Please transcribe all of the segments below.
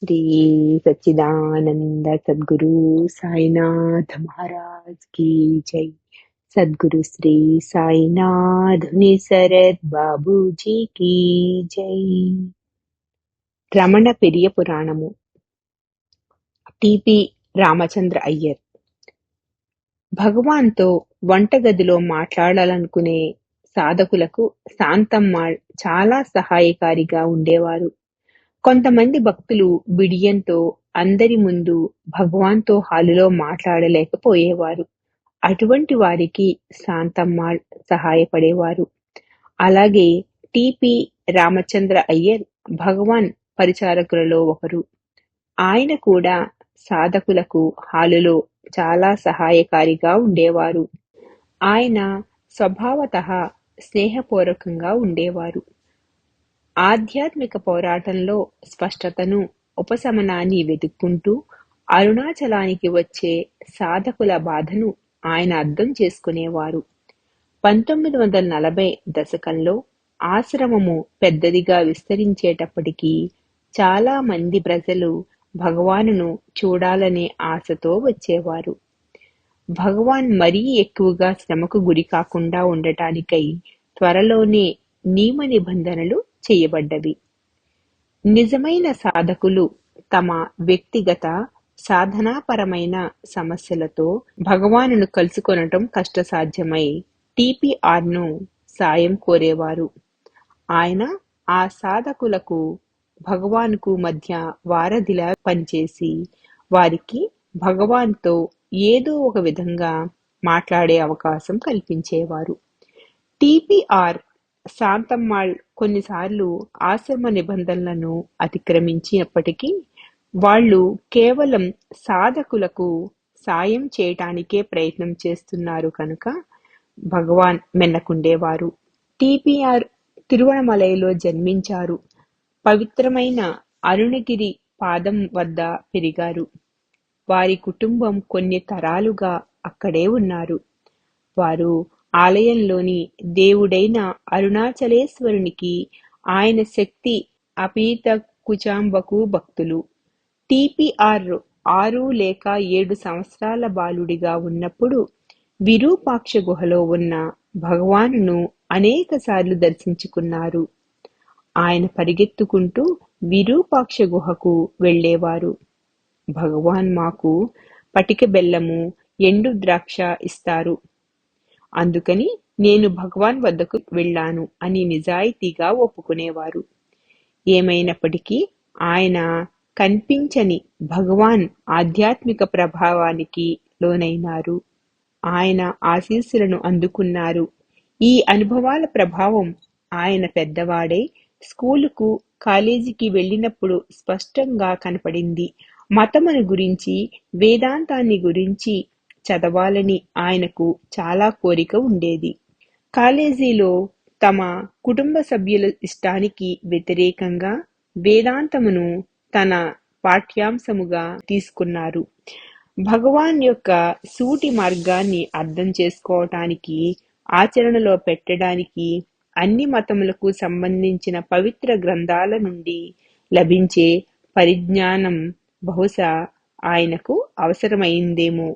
శ్రీ సచ్చిదానంద సద్గురు సాయినాథ్ మహారాజ్ की जय। సద్గురు శ్రీ సాయినాథుని శరత్ బాబూజీ की జై। రమణ పెరియ పురాణము టిపి రామచంద్ర అయ్యర్. భగవాన్తో వంటగదిలో మాట్లాడాలనుకునే సాధకులకు శాంతమ్మాళ్ చాలా సహాయకారిగా ఉండేవారు. కొంతమంది భక్తులు బిడియంతో అందరి ముందు భగవాన్తో హాలులో మాట్లాడలేకపోయేవారు. అటువంటి వారికి శాంతమ్మాళ్ సహాయపడేవారు. అలాగే టిపి రామచంద్ర అయ్యర్ భగవాన్ పరిచారకులలో ఒకరు. ఆయన కూడా సాధకులకు హాలులో చాలా సహాయకారిగా ఉండేవారు. ఆయన స్వభావతః స్నేహపూర్వకంగా ఉండేవారు. ఆధ్యాత్మిక పోరాటంలో స్పష్టతను, ఉపశమనాన్ని వెతుక్కుంటూ అరుణాచలానికి వచ్చే సాధకుల బాధను ఆయన అర్థం చేసుకునేవారు. 1940 దశకంలో ఆశ్రమము పెద్దదిగా విస్తరించేటప్పటికీ చాలా మంది ప్రజలు భగవానును చూడాలనే ఆశతో వచ్చేవారు. భగవాన్ మరీ ఎక్కువగా శ్రమకు గురి కాకుండా ఉండటానికై త్వరలోనే నియమ నిబంధనలు చేయబడ్డవి. నిజమైన సాధకులు తమ వ్యక్తిగత సాధనాపరమైన సమస్యలతో భగవానును కలుసుకొనటం కష్టసాధ్యమై టిపిఆర్ను సాయం కోరేవారు. ఆయన ఆ సాధకులకు భగవాన్కు మధ్య వారధిలా పనిచేసి వారికి భగవాన్తో ఏదో ఒక విధంగా మాట్లాడే అవకాశం కల్పించేవారు. టిపిఆర్ శాంతమ్మాళ్ కొన్నిసార్లు ఆశ్రమ నిబంధనలను అతిక్రమించినప్పటికీ వాళ్ళు కేవలం సాధకులకు సాయం చేయటానికే ప్రయత్నం చేస్తున్నారు కనుక భగవాన్ మెన్నకుండేవారు. టిపిఆర్ తిరువణమలైలో జన్మించారు. పవిత్రమైన అరుణగిరి పాదం వద్ద పెరిగారు. వారి కుటుంబం కొన్ని తరాలుగా అక్కడే ఉన్నారు. వారు ఆలయంలోని దేవుడైన అరుణాచలేశ్వరునికి, ఆయన శక్తి అపీత కుచాంబకు భక్తులు. టిపిఆర్ 6 లేక 7 సంవత్సరాల బాలుడిగా ఉన్నప్పుడు విరూపాక్ష గుహలో ఉన్న భగవానును అనేకసార్లు దర్శించుకున్నారు. ఆయన పరిగెత్తుకుంటూ విరూపాక్ష గుహకు వెళ్ళేవారు. భగవాన్ మాకు పటిక బెల్లము, ఎండు ద్రాక్ష ఇస్తారు, అందుకని నేను భగవాన్ వద్దకు వెళ్ళాను అని నిజాయితీగా ఒప్పుకునేవారు. ఏమైనప్పటికీ ఆయన కనిపించని భగవాన్ ఆధ్యాత్మిక ప్రభావానికి లోనైనారు. ఆయన ఆశీస్సులను అందుకున్నారు. ఈ అనుభవాల ప్రభావం ఆయన పెద్దవాడై స్కూలుకు, కాలేజీకి వెళ్ళినప్పుడు స్పష్టంగా కనపడింది. మతమును గురించి, వేదాంతాన్ని గురించి చదవాలని ఆయనకు చాలా కోరిక ఉండేది. కాలేజీలో తమ కుటుంబ సభ్యుల ఇష్టానికి వ్యతిరేకంగా వేదాంతమును తన పాఠ్యాంశముగా తీసుకున్నారు. భగవాన్ యొక్క సూటి మార్గాన్ని అర్థం చేసుకోవటానికి, ఆచరణలో పెట్టడానికి అన్ని మతములకు సంబంధించిన పవిత్ర గ్రంథాల నుండి లభించే పరిజ్ఞానం బహుశా ఆయనకు అవసరమైందేమో.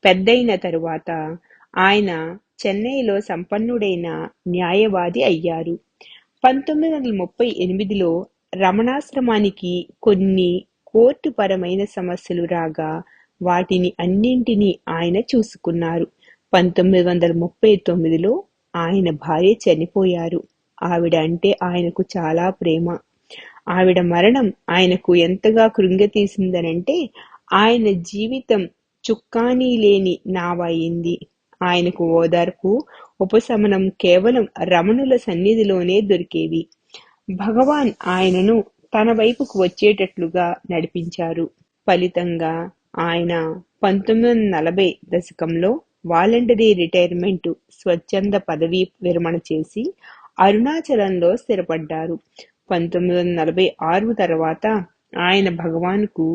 పెద్దయిన తరువాత ఆయన చెన్నైలో సంపన్నుడైన న్యాయవాది అయ్యారు. 1938లో రమణాశ్రమానికి కొన్ని కోర్టుపరమైన సమస్యలు రాగా వాటిని అన్నింటినీ ఆయన చూసుకున్నారు. 1939లో ఆయన భార్య చనిపోయారు. ఆవిడ అంటే ఆయనకు చాలా ప్రేమ. ఆవిడ మరణం ఆయనకు ఎంతగా కృంగతీసిందనంటే ఆయన జీవితం చుక్కానీ లేని నావ అయింది. ఆయనకు ఓదార్పు, ఉపశమనం కేవలం రమణుల సన్నిధిలోనే దొరికేవి. భగవాన్ ఆయనను తన వైపుకు వచ్చేటట్లుగా నడిపించారు. ఫలితంగా ఆయన 1940 దశకంలో వాలంటరీ రిటైర్మెంట్, స్వచ్ఛంద పదవీ విరమణ చేసి అరుణాచలంలో స్థిరపడ్డారు. 1946 తర్వాత ఆయన భగవాన్కు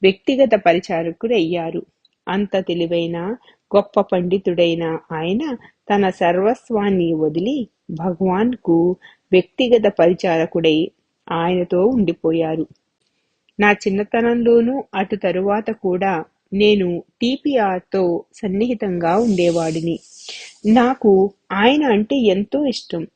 వ్యక్తిగత పరిచారకుడు అయ్యారు. అంత తెలివైన, గొప్ప పండితుడైన ఆయన తన సర్వస్వాన్ని వదిలి భగవాన్కు వ్యక్తిగత పరిచారకుడై ఆయనతో ఉండిపోయారు. నా చిన్నతనంలోనూ అటు తరువాత కూడా నేను టీపీఆర్తో సన్నిహితంగా ఉండేవాడిని. నాకు ఆయన అంటే ఎంతో ఇష్టం.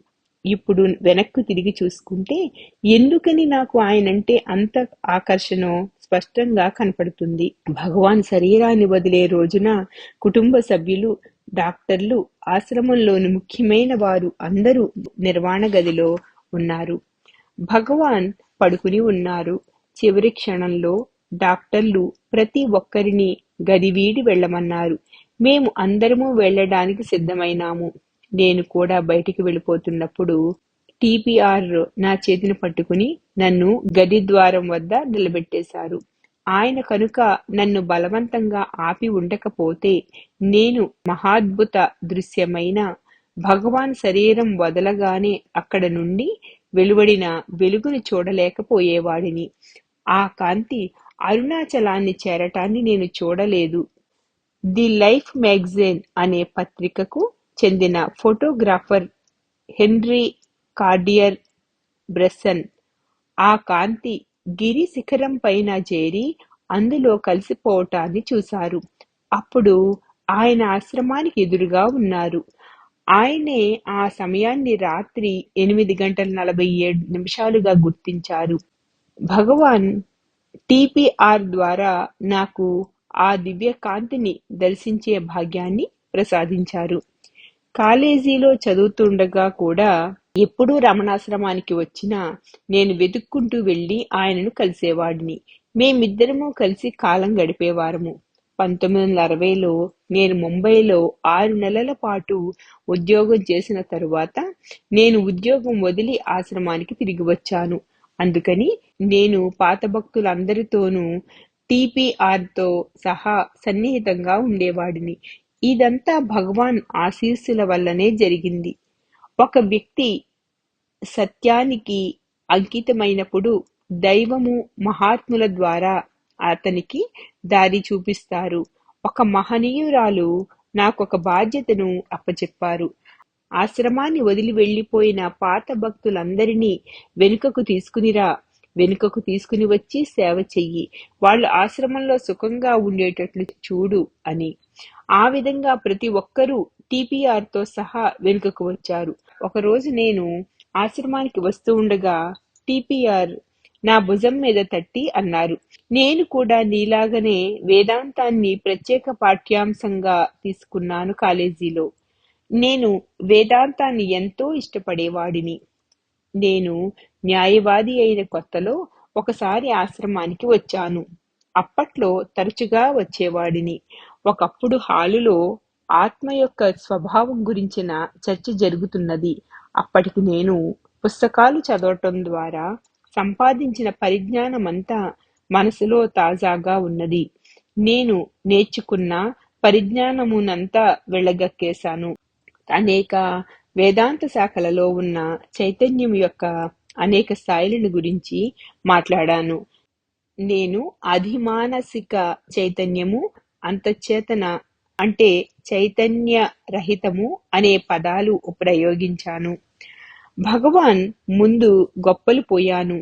ఇప్పుడు వెనక్కు తిరిగి చూసుకుంటే ఎందుకని నాకు ఆయనంటే అంత ఆకర్షణో స్పష్టంగా కనపడుతుంది. భగవాన్ శరీరాన్ని వదిలే రోజున కుటుంబ సభ్యులు, డాక్టర్లు, ఆశ్రమంలోని ముఖ్యమైన వారు అందరూ నిర్వాణ గదిలో ఉన్నారు. భగవాన్ పడుకుని ఉన్నారు. చివరి క్షణంలో డాక్టర్లు ప్రతి ఒక్కరిని గది వీడి వెళ్ళమన్నారు. మేము అందరము వెళ్ళడానికి సిద్ధమైనాము. నేను కూడా బయటికి వెళ్ళిపోతున్నప్పుడు టీపీఆర్ నా చేతిని పట్టుకుని నన్ను గది ద్వారం వద్ద నిలబెట్టేశారు. ఆయన కనుక నన్ను బలవంతంగా ఆపి ఉండకపోతే నేను మహాద్భుత దృశ్యమైన భగవాన్ శరీరం వదలగానే అక్కడ నుండి వెలువడిన వెలుగును చూడలేకపోయేవాడిని. ఆ కాంతి అరుణాచలాన్ని చేరటాన్ని నేను చూడలేదు. ది లైఫ్ మ్యాగజైన్ అనే పత్రికకు చెందిన ఫోటోగ్రాఫర్ హెన్రీ కార్డియర్ బ్రెస్సన్ ఆ కాంతి గిరి శిఖరం పైన చేరి అందులో కలిసిపోవటాన్ని చూశారు. అప్పుడు ఆయన ఆశ్రమానికి ఎదురుగా ఉన్నారు. ఆయనే ఆ సమయాన్ని రాత్రి 8:47 గుర్తించారు. భగవాన్ టీపీఆర్ ద్వారా నాకు ఆ దివ్య కాంతిని దర్శించే భాగ్యాన్ని ప్రసాదించారు. కాలేజీలో చదువుతుండగా కూడా ఎప్పుడూ రమణాశ్రమానికి వచ్చినా నేను వెతుక్కుంటూ వెళ్లి ఆయనను కలిసేవాడిని. మేమిద్దరము కలిసి కాలం గడిపేవారము. 1960లో నేను ముంబైలో 6 నెలల పాటు ఉద్యోగం చేసిన తరువాత నేను ఉద్యోగం వదిలి ఆశ్రమానికి తిరిగి వచ్చాను. అందుకని నేను పాత భక్తులందరితోనూ టీపీఆర్తో సహా సన్నిహితంగా ఉండేవాడిని. ఇదంతా భగవాన్ ఆశీస్సుల వల్లనే జరిగింది. ఒక వ్యక్తి సత్యానికి అంకితమైనప్పుడు దైవము మహాత్ముల ద్వారా అతనికి దారి చూపిస్తారు. ఒక మహనీయురాలు నాకొక బాధ్యతను అప్పచెప్పారు. ఆశ్రమాన్ని వదిలి వెళ్లిపోయిన పాత భక్తులందరినీ వెనుకకు తీసుకుని వచ్చి సేవ చెయ్యి. వాళ్ళు ఆశ్రమంలో సుఖంగా ఉండేటట్లు చూడు అని. ఆ విధంగా ప్రతి ఒక్కరూ టీపీఆర్తో సహా వెనుకకు వచ్చారు. ఒకరోజు నేను ఆశ్రమానికి వస్తూ ఉండగా టీపీఆర్ నా భుజం మీద తట్టి అన్నారు, నేను కూడా నీలాగనే వేదాంతాన్ని ప్రత్యేక పాఠ్యాంశంగా తీసుకున్నాను కాలేజీలో. నేను వేదాంతాన్ని ఎంతో ఇష్టపడేవాడిని. నేను న్యాయవాది అయిన కొత్తలో ఒకసారి ఆశ్రమానికి వచ్చాను. అప్పట్లో తరచుగా వచ్చేవాడిని. ఒకప్పుడు హాలులో ఆత్మ యొక్క స్వభావం గురించిన చర్చ జరుగుతున్నది. అప్పటికి నేను పుస్తకాలు చదవటం ద్వారా సంపాదించిన పరిజ్ఞానమంతా మనసులో తాజాగా ఉన్నది. నేను నేర్చుకున్న పరిజ్ఞానమునంతా వెళ్ళగక్కేశాను. అనేక వేదాంత శాఖలలో ఉన్న చైతన్యం యొక్క అనేక స్థాయిలను గురించి మాట్లాడాను. నేను అధిమానసిక చైతన్యము, అంతఃచేతన అంటే చైతన్య రహితము అనే పదాలు ప్రయోగించాను. భగవాన్ ముందు గొప్పలు పోయాను.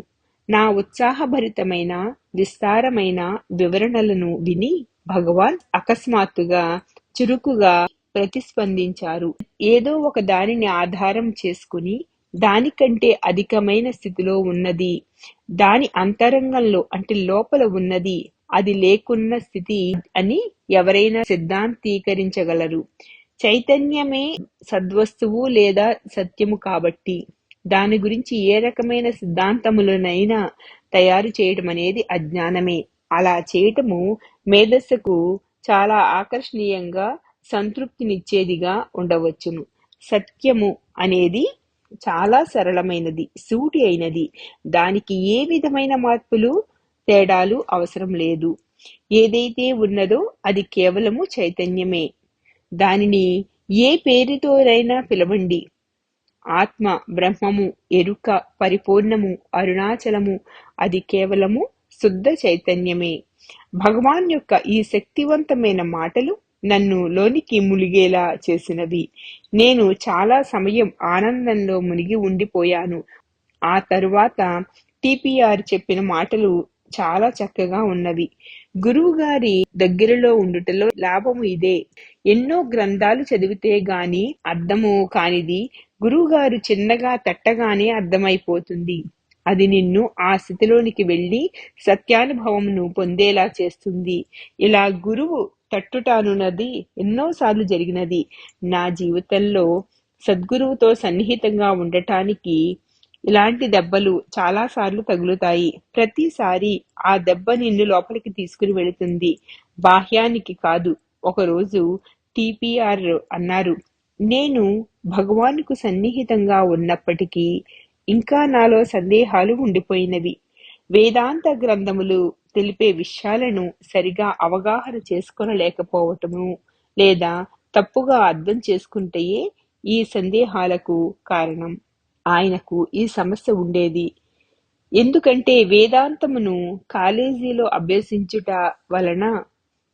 నా ఉత్సాహభరితమైన విస్తారమైన వివరణలను విని భగవాన్ అకస్మాత్తుగా చురుకుగా ప్రతిస్పందించారు. ఏదో ఒక దానిని ఆధారం చేసుకుని దానికంటే అధికమైన స్థితిలో ఉన్నది, దాని అంతరంగంలో అంటే లోపల ఉన్నది, అది లేకున్న స్థితి అని ఎవరైనా సిద్ధాంతీకరించగలరు. చైతన్యమే సద్వస్తువు లేదా సత్యము కాబట్టి దాని గురించి ఏ రకమైన సిద్ధాంతములనైనా తయారు చేయటం అనేది అజ్ఞానమే. అలా చేయటము మేధస్సుకు చాలా ఆకర్షణీయంగా సంతృప్తినిచ్చేదిగా ఉండవచ్చును. సత్యము అనేది చాలా సరళమైనది, సూటి అయినది. దానికి ఏ విధమైన మార్పులు తేడాలు అవసరం లేదు. ఏదైతే ఉన్నదో అది కేవలము చైతన్యమే. దానిని ఏ పేరుతోనైనా పిలవండి. ఆత్మ, బ్రహ్మము, ఎరుక, పరిపూర్ణము, అరుణాచలము, అది కేవలము శుద్ధ చైతన్యమే. భగవాన్ యొక్క ఈ శక్తివంతమైన మాటలు నన్ను లోనికి మునిగేలా చేసినవి. నేను చాలా సమయం ఆనందంలో మునిగి ఉండిపోయాను. ఆ తరువాత టీపీఆర్ చెప్పిన మాటలు చాలా చక్కగా ఉన్నవి. గురువుగారి దగ్గరలో ఉండుటలో లాభము ఇదే. ఎన్నో గ్రంథాలు చదివితే గాని అర్థము కానిది గురువుగారు చిన్నగా తట్టగానే అర్థమైపోతుంది. అది నిన్ను ఆ స్థితిలోనికి వెళ్ళి సత్యానుభవమును పొందేలా చేస్తుంది. ఇలా గురువు తట్టుటానున్నది ఎన్నోసార్లు జరిగినది. నా జీవితంలో సద్గురువుతో సన్నిహితంగా ఉండటానికి ఇలాంటి దెబ్బలు చాలా సార్లు తగులుతాయి. ప్రతిసారి ఆ దెబ్బ నిన్ను లోపలికి తీసుకుని వెళుతుంది, బాహ్యానికి కాదు. ఒకరోజు టిపిఆర్ అన్నారు, నేను భగవానుకు సన్నిహితంగా ఉన్నప్పటికీ ఇంకా నాలో సందేహాలు ఉండిపోయినవి. వేదాంత గ్రంథములు తెలిపే విషయాలను సరిగా అవగాహన చేసుకొనలేకపోవటము లేదా తప్పుగా అర్థం చేసుకుంటేయే ఈ సందేహాలకు కారణం. ఆయనకు ఈ సమస్య ఉండేది. ఎందుకంటే వేదాంతమును కాలేజీలో అభ్యసించుట వలన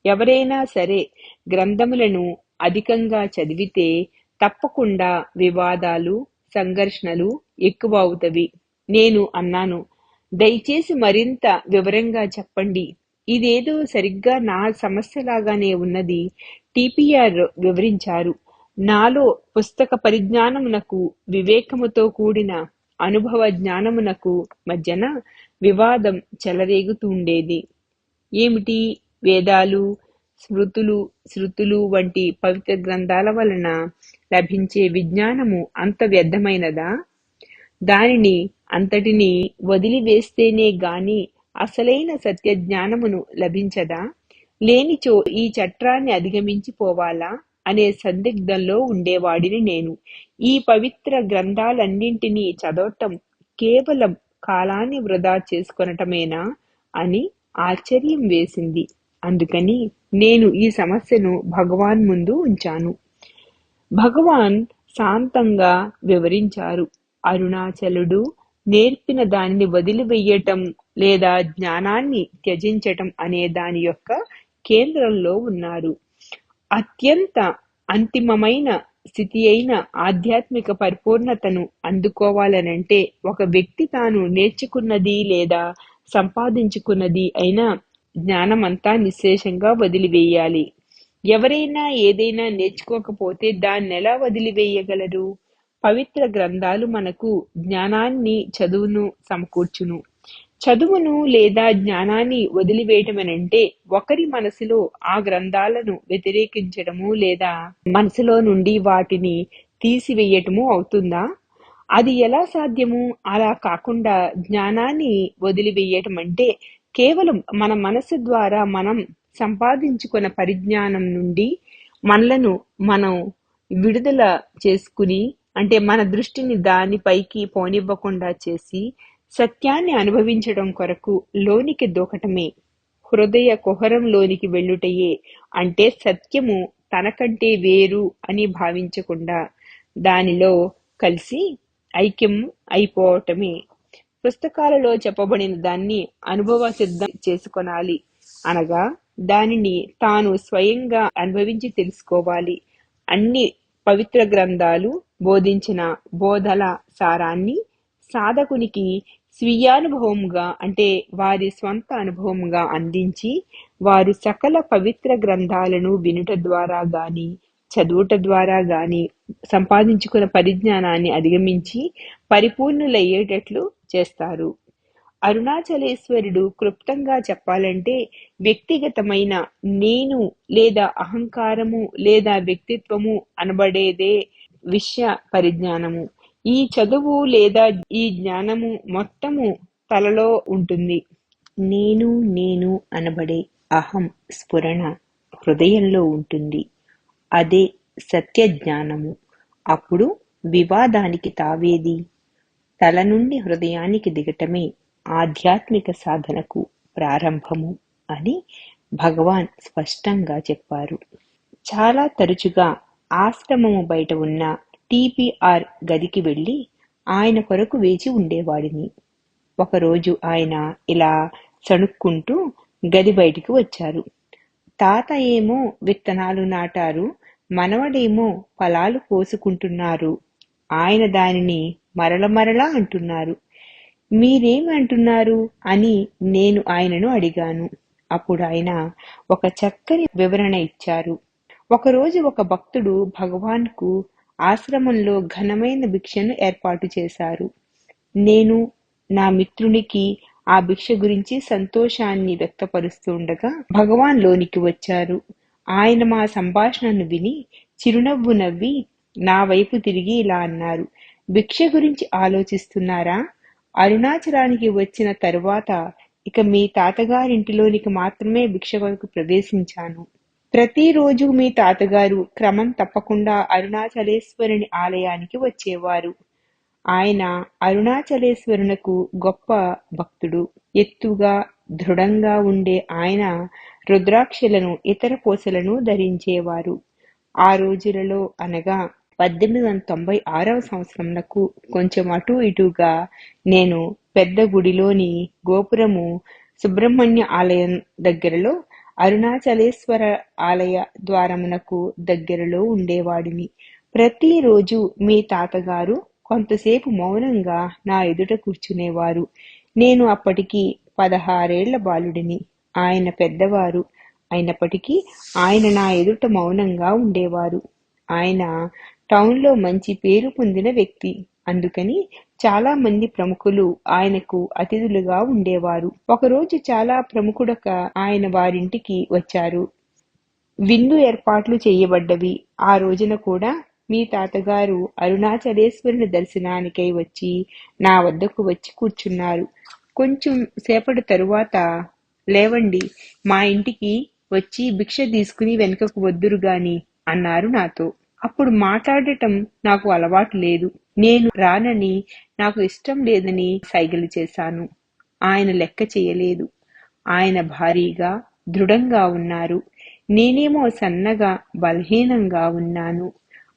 ఎవరైనా సరే గ్రంథములను అధికంగా చదివితే తప్పకుండా వివాదాలు, సంఘర్షణలు ఎక్కువ అవుతవి. నేను అన్నాను, దయచేసి మరింత వివరంగా చెప్పండి. ఇదేదో సరిగ్గా నా సమస్యలాగానే ఉన్నది. టిపిఆర్ వివరించారు. నాలో పుస్తక పరిజ్ఞానమునకు వివేకముతో కూడిన అనుభవ జ్ఞానమునకు మధ్యన వివాదం చెలరేగుతుండేది. ఏమిటి? వేదాలు, స్మృతులు, శృతులు వంటి పవిత్ర గ్రంథాల వలన లభించే విజ్ఞానము అంత వ్యర్థమైనదా? దానిని అంతటిని వదిలివేస్తేనే గాని అసలైన సత్య జ్ఞానమును లభించదా? లేనిచో ఈ చట్టాన్ని అధిగమించి పోవాలా అనే సందిగ్ధంలో ఉండేవాడిని నేను. ఈ పవిత్ర గ్రంథాలన్నింటినీ చదవటం కేవలం కాలాన్ని వృధా చేసుకొనటమేనా అని ఆశ్చర్యం వేసింది. అందుకని నేను ఈ సమస్యను భగవాన్ ముందు ఉంచాను. భగవాన్ శాంతంగా వివరించారు. అరుణాచలుడు నేర్పిన దానిని వదిలివేయటం లేదా జ్ఞానాన్ని త్యజించటం అనే దాని యొక్క కేంద్రంలో ఉన్నారు. అత్యంత అంతిమమైన స్థితి అయిన ఆధ్యాత్మిక పరిపూర్ణతను అందుకోవాలనంటే ఒక వ్యక్తి తాను నేర్చుకున్నది లేదా సంపాదించుకున్నది అయినా జ్ఞానమంతా నిశ్శేషంగా వదిలివేయాలి. ఎవరైనా ఏదైనా నేర్చుకోకపోతే దాన్నెలా వదిలివేయగలరు? పవిత్ర గ్రంథాలు మనకు జ్ఞానాన్ని, చదువును సమకూర్చును. చదువును లేదా జ్ఞానాన్ని వదిలివేయటమనంటే ఒకరి మనసులో ఆ గ్రంథాలను వ్యతిరేకించటము లేదా మనసులో నుండి వాటిని తీసివేయటము అవుతుందా? అది ఎలా సాధ్యము? అలా కాకుండా జ్ఞానాన్ని వదిలివేయటం అంటే కేవలం మన మనసు ద్వారా మనం సంపాదించుకున్న పరిజ్ఞానం నుండి మనలను మనం విడుదల చేసుకుని, అంటే మన దృష్టిని దానిపైకి పోనివ్వకుండా చేసి సత్యాన్ని అనుభవించడం కొరకు లోనికి దూకటమే. హృదయ కుహరంలోనికి వెళ్ళుటయే. అంటే సత్యము తనకంటే వేరు అని భావించకుండా దానిలో కలిసి ఐక్యం అయిపోవటమే. పుస్తకాలలో చెప్పబడిన దాన్ని అనుభవ సిద్ధం చేసుకొనాలి. అనగా దానిని తాను స్వయంగా అనుభవించి తెలుసుకోవాలి. అన్ని పవిత్ర గ్రంథాలు బోధించిన బోధల సారాన్ని సాధకునికి స్వీయానుభవముగా, అంటే వారి స్వంత అనుభవముగా అందించి వారు సకల పవిత్ర గ్రంథాలను వినుట ద్వారా గాని చదువుట ద్వారా గాని సంపాదించుకున్న పరిజ్ఞానాన్ని అధిగమించి పరిపూర్ణులయ్యేటట్లు చేస్తారు. అరుణాచలేశ్వరుడు క్లుప్తంగా చెప్పాలంటే వ్యక్తిగతమైన నేను లేదా అహంకారము లేదా వ్యక్తిత్వము అనబడేదే విషయ పరిజ్ఞానము. ఈ చదువు లేదా ఈ జ్ఞానము మొత్తము తలలో ఉంటుంది. నేను నేను అనబడే అహం స్ఫురణ హృదయంలో ఉంటుంది. అదే సత్య జ్ఞానము. అప్పుడు వివాదానికి తావేది? తల నుండి హృదయానికి దిగటమే ఆధ్యాత్మిక సాధనకు ప్రారంభము అని భగవాన్ స్పష్టంగా చెప్పారు. చాలా తరచుగా ఆశ్రమము బయట ఉన్న టిపిఆర్ గదికి వెళ్ళి ఆయన కొరకు వేచి ఉండేవాడిని. ఒకరోజు ఆయన ఇలా సణుక్కుంటూ గది బయటికి వచ్చారు. తాత ఏమో విత్తనాలు నాటారు, మనవడేమో ఫలాలు కోసుకుంటున్నారు. ఆయన దానిని మరల మరలా అంటున్నారు. మీరేమి అంటున్నారు అని నేను ఆయనను అడిగాను. అప్పుడు ఆయన ఒక చక్కని వివరణ ఇచ్చారు. ఒకరోజు ఒక భక్తుడు భగవాన్కు ఆశ్రమంలో ఘనమైన భిక్షను ఏర్పాటు చేశారు. నేను నా మిత్రునికి ఆ భిక్ష గురించి సంతోషాన్ని వ్యక్తపరుస్తుండగా భగవాన్ లోనికి వచ్చారు. ఆయన మా సంభాషణను విని చిరునవ్వు నవ్వి నా వైపు తిరిగి ఇలా అన్నారు: భిక్ష గురించి ఆలోచిస్తున్నారా? అరుణాచలానికి వచ్చిన తరువాత ఇక మీ తాతగారింటిలోనికి మాత్రమే భిక్ష కొరకు ప్రవేశించాను. ప్రతిరోజు మీ తాతగారు క్రమం తప్పకుండా అరుణాచలేశ్వరుని ఆలయానికి వచ్చేవారు. ఆయన అరుణాచలేశ్వరునకు గొప్ప భక్తుడు. ఎత్తుగా దృఢంగా ఉండే ఆయన రుద్రాక్షలను ఇతర పూసలను ధరించేవారు. ఆ రోజులలో అనగా 1896వ సంవత్సరంనకు కొంచెం అటూ ఇటూగా నేను పెద్ద గుడిలోని గోపురము సుబ్రహ్మణ్య ఆలయం దగ్గరలో అరుణాచలేశ్వర ఆలయ ద్వారమునకు దగ్గరలో ఉండేవాడిని. ప్రతిరోజు మీ తాతగారు కొంతసేపు మౌనంగా నా ఎదుట కూర్చునేవారు. నేను అప్పటికి 16 బాలుడిని. ఆయన పెద్దవారు అయినప్పటికీ ఆయన నా ఎదుట మౌనంగా ఉండేవారు. ఆయన టౌన్లో మంచి పేరు పొందిన వ్యక్తి. అందుకని చాలా మంది ప్రముఖులు ఆయనకు అతిథులుగా ఉండేవారు. ఒకరోజు చాలా ప్రముఖుడొక ఆయన వారింటికి వచ్చారు. విందు ఏర్పాట్లు చేయబడ్డవి. ఆ రోజున కూడా మీ తాతగారు అరుణాచలేశ్వరుని దర్శనానికై వచ్చి నా వద్దకు వచ్చి కూర్చున్నారు. కొంచెం సేపటి తరువాత, లేవండి, మా ఇంటికి వచ్చి భిక్ష తీసుకుని వెనుకకు వద్దురు గాని అన్నారు నాతో. అప్పుడు మాట్లాడటం నాకు అలవాటు లేదు. నేను రానని, నాకు ఇష్టం లేదని సైగలు చేశాను. ఆయన లెక్క చేయలేదు. ఆయన భారీగా దృఢంగా ఉన్నారు. నేనేమో సన్నగా బలహీనంగా ఉన్నాను.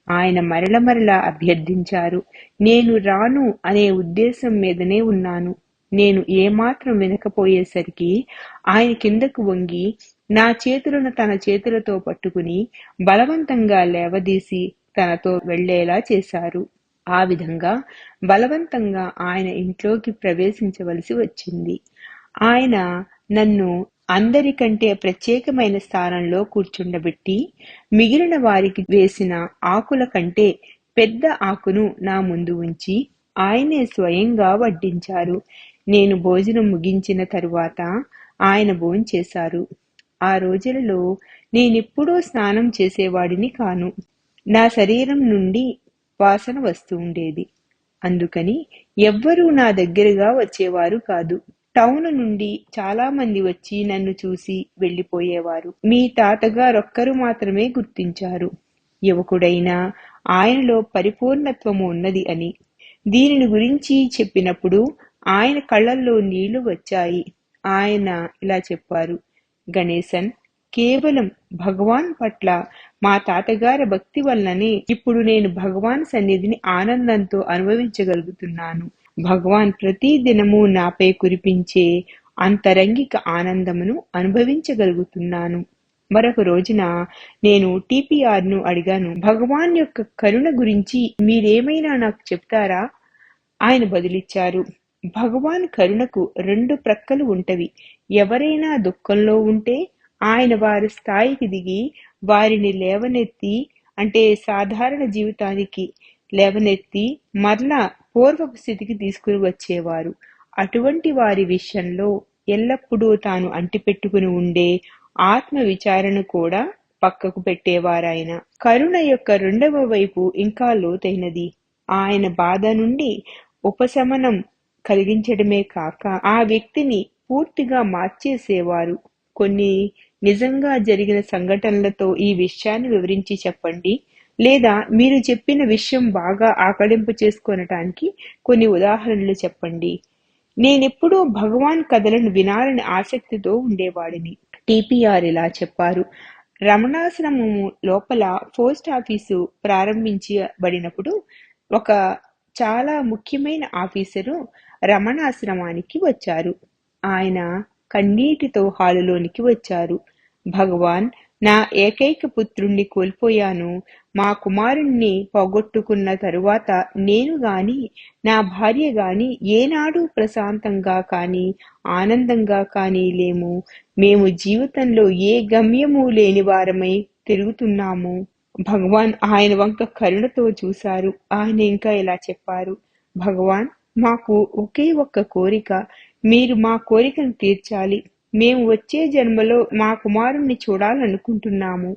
ఆయన మరల అభ్యర్థించారు. నేను రాను అనే ఉద్దేశం మీదనే ఉన్నాను. నేను ఏమాత్రం వినకపోయేసరికి ఆయన కిందకు వంగి నా చేతులను తన చేతులతో పట్టుకుని బలవంతంగా లేవదీసి తనతో వెళ్లేలా చేశారు. ఆ విధంగా బలవంతంగా ఆయన ఇంట్లోకి ప్రవేశించవలసి వచ్చింది. ఆయన నన్ను అందరికంటే ప్రత్యేకమైన స్థానంలో కూర్చుండబెట్టి మిగిలిన వారికి వేసిన ఆకుల కంటే పెద్ద ఆకును నా ముందు ఉంచి ఆయనే స్వయంగా వడ్డించారు. నేను భోజనం ముగించిన తరువాత ఆయన భోంచేశారు. ఆ రోజులలో నేనెప్పుడూ స్నానం చేసేవాడిని కాను. నా శరీరం నుండి వాసన వస్తూ ఉండేది. అందుకని ఎవ్వరూ నా దగ్గరగా వచ్చేవారు కాదు. టౌన్ నుండి చాలా మంది వచ్చి నన్ను చూసి వెళ్లిపోయేవారు. మీ తాతగారొక్కరు మాత్రమే గుర్తించారు. యువకుడైనా ఆయనలో పరిపూర్ణత్వము ఉన్నది అని. దీనిని గురించి చెప్పినప్పుడు ఆయన కళ్ళల్లో నీళ్లు వచ్చాయి. ఆయన ఇలా చెప్పారు: గణేశన్, కేవలం భగవాన్ పట్ల మా తాతగారి భక్తి వల్లనే ఇప్పుడు నేను భగవాన్ సన్నిధిని ఆనందంతో అనుభవించగలుగుతున్నాను. భగవాన్ ప్రతి దినము నాపై కురిపించే అంతరంగిక ఆనందమును అనుభవించగలుగుతున్నాను. మరొక రోజున నేను టిపిఆర్ను అడిగాను, భగవాన్ యొక్క కరుణ గురించి మీరేమైనా నాకు చెప్తారా? ఆయన బదులిచ్చారు, భగవాన్ కరుణకు 2 ప్రక్కలు ఉంటవి. ఎవరైనా దుఃఖంలో ఉంటే ఆయన వారి స్థాయికి దిగి వారిని లేవనెత్తి, అంటే సాధారణ జీవితానికి లేవనెత్తి మరలా పూర్వపు స్థితికి తీసుకుని వచ్చేవారు. అటువంటి వారి విషయంలో ఎల్లప్పుడూ తాను అంటిపెట్టుకుని ఉండే ఆత్మ విచారణ కూడా పక్కకు పెట్టేవారాయన. కరుణ యొక్క 2వ వైపు ఇంకా లోతైనది. ఆయన బాధ నుండి ఉపశమనం కలిగించడమే కాక ఆ వ్యక్తిని పూర్తిగా మార్చేసేవారు. కొన్ని నిజంగా జరిగిన సంఘటనలతో ఈ విషయాన్ని వివరించి చెప్పండి, లేదా మీరు చెప్పిన విషయం బాగా ఆకళింపు చేసుకొనటానికి కొన్ని ఉదాహరణలు చెప్పండి. నేనెప్పుడూ భగవాన్ కథలను వినాలని ఆసక్తితో ఉండేవాడిని. టిపిఆర్ ఇలా చెప్పారు: రమణాశ్రమము లోపల పోస్ట్ ఆఫీసు ప్రారంభించబడినప్పుడు ఒక చాలా ముఖ్యమైన ఆఫీసరు రమణాశ్రమానికి వచ్చారు. ఆయన కన్నీటితో హాలులోనికి వచ్చారు. భగవాన్ నా ఏకైక పుత్రుణ్ణి కోల్పోయాను. మా కుమారుణ్ణి పోగొట్టుకున్న తరువాత నేను గాని నా భార్య గాని ఏనాడూ ప్రశాంతంగా కాని ఆనందంగా కాని లేము. మేము జీవితంలో ఏ గమ్యము లేని వారమై తిరుగుతున్నాము. భగవాన్ ఆయన వంక కరుణతో చూశారు. ఆయన ఇంకా ఇలా చెప్పారు, భగవాన్, మాకు ఒకే ఒక్క కోరిక, మీరు మా కోరికను తీర్చాలి. మేము వచ్చే జన్మలో మా కుమారుణ్ణి చూడాలనుకుంటున్నాము.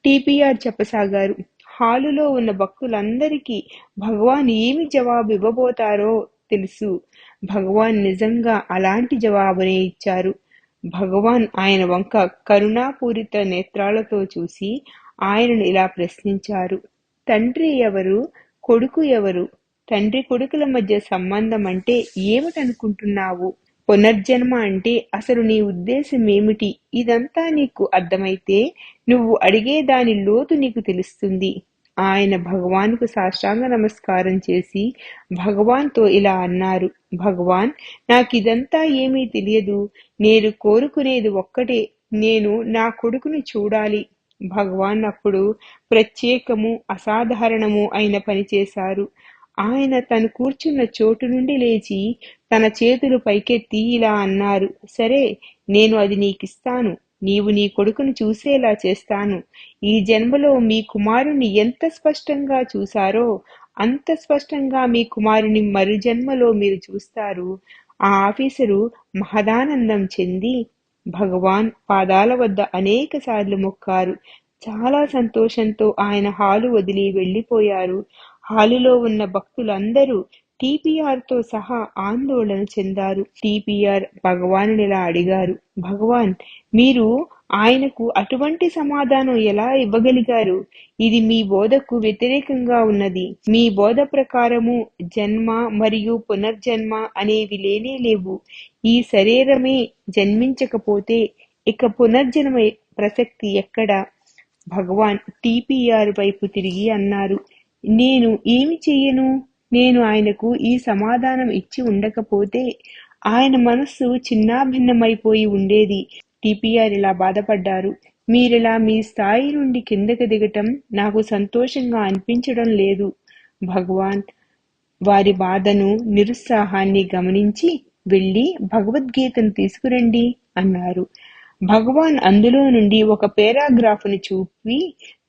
టిపిఆర్ చెప్పసాగారు. హాలులో ఉన్న భక్తులందరికీ భగవాన్ ఏమి జవాబు ఇవ్వబోతారో తెలుసు. భగవాన్ నిజంగా అలాంటి జవాబునే ఇచ్చారు. భగవాన్ ఆయన వంక కరుణాపూరిత నేత్రాలతో చూసి ఆయనను ఇలా ప్రశ్నించారు. తండ్రి ఎవరు? కొడుకు ఎవరు? తండ్రి కొడుకుల మధ్య సంబంధం అంటే ఏమిటనుకుంటున్నావు? పునర్జన్మ అంటే అసలు నీ ఉద్దేశం ఏమిటి? ఇదంతా నీకు అర్థమైతే నువ్వు అడిగే దాని లోతు నీకు తెలుస్తుంది. ఆయన భగవాన్కు సాష్టాంగ నమస్కారం చేసి భగవాన్తో ఇలా అన్నారు. భగవాన్, నాకిదంతా ఏమీ తెలియదు. నేను కోరుకునేది ఒక్కటే, నేను నా కొడుకును చూడాలి. భగవాన్ అప్పుడు ప్రత్యేకము అసాధారణము అయిన పని చేశారు. ఆయన తను కూర్చున్న చోటు నుండి లేచి తన చేతులు పైకెత్తి ఇలా అన్నారు. సరే, నేను అది నీకిస్తాను. నీవు నీ కొడుకును చూసేలా చేస్తాను. ఈ జన్మలో మీ కుమారుని ఎంత స్పష్టంగా చూశారో అంత స్పష్టంగా మీ కుమారుని మరు జన్మలో మీరు చూస్తారు. ఆ ఆఫీసరు మహదానందం చెంది భగవాన్ పాదాల వద్ద అనేక సార్లు మొక్కారు. చాలా సంతోషంతో ఆయన హాలు వదిలి వెళ్లిపోయారు. హాలులో ఉన్న భక్తులందరూ టిపిఆర్ తో సహా ఆందోళన చెందారు. టిపిఆర్ భగవానునిలా అడిగారు, భగవాన్, మీరు ఆయనకు అటువంటి సమాధానం ఎలా ఇవ్వగలిగారు? ఇది మీ బోధకు వ్యతిరేకంగా ఉన్నది. మీ బోధ ప్రకారము జన్మ మరియు పునర్జన్మ అనేవి లేనే లేవు. ఈ శరీరమే జన్మించకపోతే ఇక పునర్జన్మ ప్రసక్తి ఎక్కడ? భగవాన్ టిపిఆర్ వైపు తిరిగి అన్నారు, నేను ఏమి చెయ్యను? నేను ఆయనకు ఈ సమాధానం ఇచ్చి ఉండకపోతే ఆయన మనస్సు చిన్నాభిన్నమైపోయి ఉండేది. టిపిఆర్ ఇలా బాధపడ్డారు. మీరిలా మీ స్థాయి నుండి కిందకి దిగటం నాకు సంతోషంగా అనిపించడం లేదు. భగవాన్ వారి బాధను, నిరుత్సాహాన్ని గమనించి వెళ్ళి భగవద్గీతను తీసుకురండి అన్నారు. భగవాన్ అందులో నుండి ఒక పేరాగ్రాఫ్ను చూపి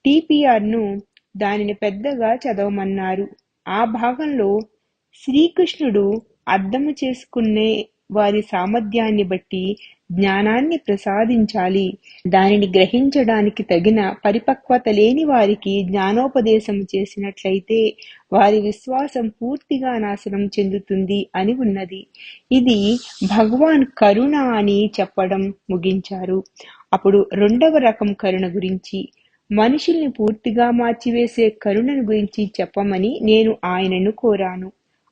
టిపిఆర్ ను దానిని పెద్దగా చదవమన్నారు. ఆ భాగంలో శ్రీకృష్ణుడు అర్థము చేసుకునే వారి సామర్థ్యాన్ని బట్టి జ్ఞానాన్ని ప్రసాదించాలి. దానిని గ్రహించడానికి తగిన పరిపక్వత లేని వారికి జ్ఞానోపదేశం చేసినట్లయితే వారి విశ్వాసం పూర్తిగా నాశనం చెందుతుంది అని ఉన్నది. ఇది భగవాన్ కరుణ అని చెప్పడం ముగించారు. అప్పుడు రెండవ రకం కరుణ గురించి, మనుషుల్ని పూర్తిగా మార్చివేసే కరుణను గురించి చెప్పమని నేను ఆయనను కోరాను.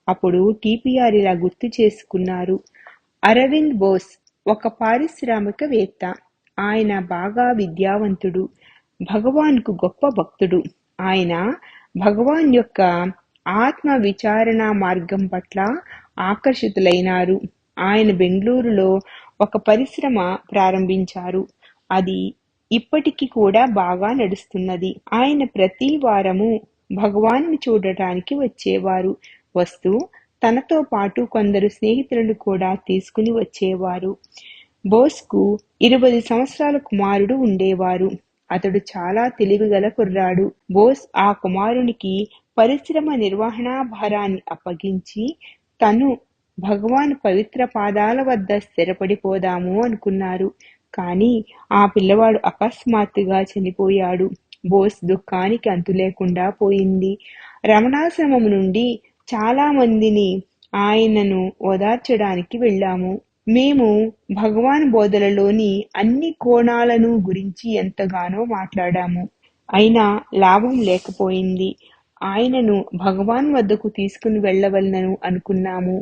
అప్పుడు టిపిఆర్ ఇలా గుర్తు చేసుకున్నారు. అరవింద్ బోస్ ఒక పారిశ్రామికవేత్త. ఆయన బాగా విద్యావంతుడు, భగవాన్కు గొప్ప భక్తుడు. ఆయన భగవాన్ యొక్క ఆత్మ విచారణ మార్గం పట్ల ఆకర్షితులైనారు. ఆయన బెంగళూరులో ఒక పరిశ్రమ ప్రారంభించారు. అది ఇప్పటికి కూడా బాగా నడుస్తున్నది. ఆయన ప్రతి వారము భగవాన్ని చూడటానికి వచ్చేవారు. వస్తూ తనతో పాటు కొందరు స్నేహితులను కూడా తీసుకుని వచ్చేవారు. బోస్కు 20 సంవత్సరాల కుమారుడు ఉండేవారు. అతడు చాలా తెలివిగల కుర్రాడు. బోస్ ఆ కుమారునికి పరిశ్రమ నిర్వహణా భారాన్ని అప్పగించి తను భగవాన్ పవిత్ర పాదాల వద్ద స్థిరపడిపోదాము అనుకున్నారు. కానీ ఆ పిల్లవాడు అకస్మాత్తుగా చనిపోయాడు. బోస్ దుఃఖానికి అంతు లేకుండా పోయింది. రమణాశ్రమం నుండి చాలా మందిని ఆయనను ఓదార్చడానికి వెళ్ళాము. మేము భగవాన్ బోధనలోని అన్ని కోణాలను గురించి ఎంతగానో మాట్లాడాము. అయినా లాభం లేకపోయింది. ఆయనను భగవాన్ వద్దకు తీసుకుని వెళ్ళవలనను అనుకున్నాము.